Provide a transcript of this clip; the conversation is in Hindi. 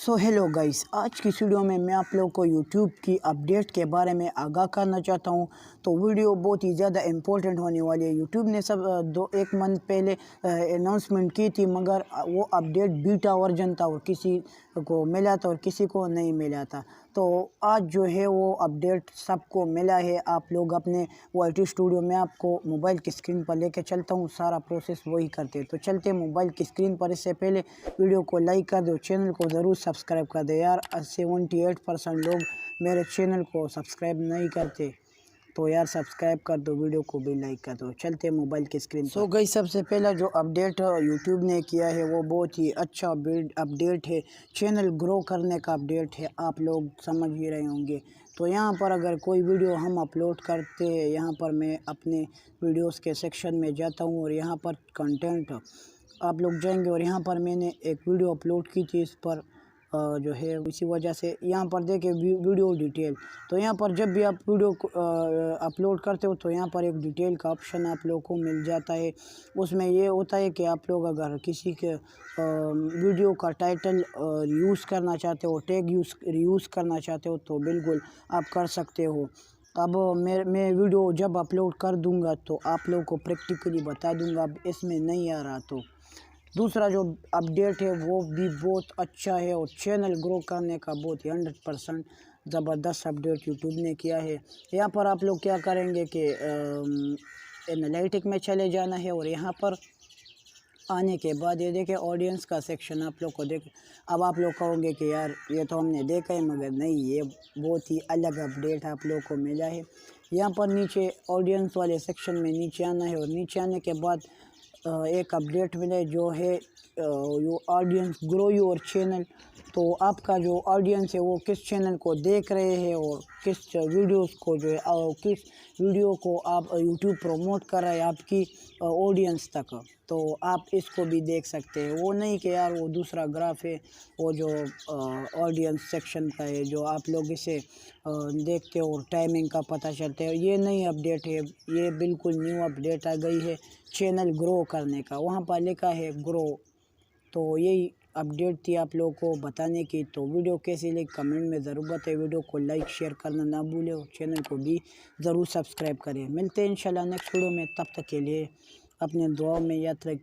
सो हेलो गाइस, आज की इस वीडियो में मैं आप लोगों को यूट्यूब की अपडेट के बारे में आगाह करना चाहता हूं। तो वीडियो बहुत ही ज़्यादा इम्पोर्टेंट होने वाली है। यूट्यूब ने सब एक मंथ पहले अनाउंसमेंट की थी, मगर वो अपडेट बीटा वर्जन था और किसी को मिला था और किसी को नहीं मिला था। तो आज जो है वो अपडेट सबको मिला है। आप लोग अपने YT स्टूडियो में आपको मोबाइल की स्क्रीन पर लेके चलता हूँ, सारा प्रोसेस वही करते हैं। तो चलते मोबाइल की स्क्रीन पर। इससे पहले वीडियो को लाइक कर दो, चैनल को ज़रूर सब्सक्राइब कर दे यार। 78% लोग मेरे चैनल को सब्सक्राइब नहीं करते, तो यार सब्सक्राइब कर दो, वीडियो को भी लाइक कर दो। चलते मोबाइल की स्क्रीन पर। गाइस, सबसे पहला जो अपडेट यूट्यूब ने किया है वो बहुत ही अच्छा अपडेट है, चैनल ग्रो करने का अपडेट है। आप लोग समझ ही रहे होंगे। तो यहाँ पर अगर कोई वीडियो हम अपलोड करते हैं, यहाँ पर मैं अपने वीडियोस के सेक्शन में जाता हूँ और यहाँ पर कंटेंट आप लोग जाएंगे और यहाँ पर मैंने एक वीडियो अपलोड की थी। इस पर जो है इसी वजह से यहाँ पर देखें वीडियो डिटेल। तो यहाँ पर जब भी आप वीडियो को अपलोड करते हो तो यहाँ पर एक डिटेल का ऑप्शन आप लोगों को मिल जाता है। उसमें ये होता है कि आप लोग अगर किसी के वीडियो का टाइटल यूज़ करना चाहते हो, टैग यूज़ करना चाहते हो, तो बिल्कुल आप कर सकते हो। अब मैं वीडियो जब अपलोड कर दूंगा तो आप लोगों को प्रैक्टिकली बता दूंगा। अब इसमें नहीं आ रहा। तो दूसरा जो अपडेट है वो भी बहुत अच्छा है और चैनल ग्रो करने का बहुत ही 100% ज़बरदस्त अपडेट यूट्यूब ने किया है। यहाँ पर आप लोग क्या करेंगे कि एनालिटिक में चले जाना है और यहाँ पर आने के बाद ये देखें ऑडियंस का सेक्शन आप लोग को देख। अब आप लोग कहोगे कि यार ये तो हमने देखा है, मगर नहीं, ये बहुत ही अलग अपडेट आप लोग को मिला है। यहाँ पर नीचे ऑडियंस वाले सेक्शन में नीचे आना है और नीचे आने के बाद एक अपडेट मिले जो है यो ऑडियंस ग्रो योर चैनल। तो आपका जो ऑडियंस है वो किस चैनल को देख रहे हैं और किस वीडियोस को जो है किस वीडियो को आप यूट्यूब प्रमोट कर रहे हैं आपकी ऑडियंस तक, तो आप इसको भी देख सकते हैं। वो नहीं कि यार वो दूसरा ग्राफ है, वो जो ऑडियंस सेक्शन का है, जो आप लोग इसे देखते हो और टाइमिंग का पता चलता है। ये नई अपडेट है, ये बिल्कुल न्यू अपडेट आ गई है चैनल ग्रो करने का। वहाँ पर लिखा है ग्रो। तो यही अपडेट थी आप लोगों को बताने की। तो वीडियो कैसी लगी कमेंट में ज़रूर बताइए। वीडियो को लाइक शेयर करना ना भूलें और चैनल को भी ज़रूर सब्सक्राइब करें। मिलते हैं इंशाल्लाह नेक्स्ट वीडियो में। तब तक के लिए अपने दुआओं में याद रखिए।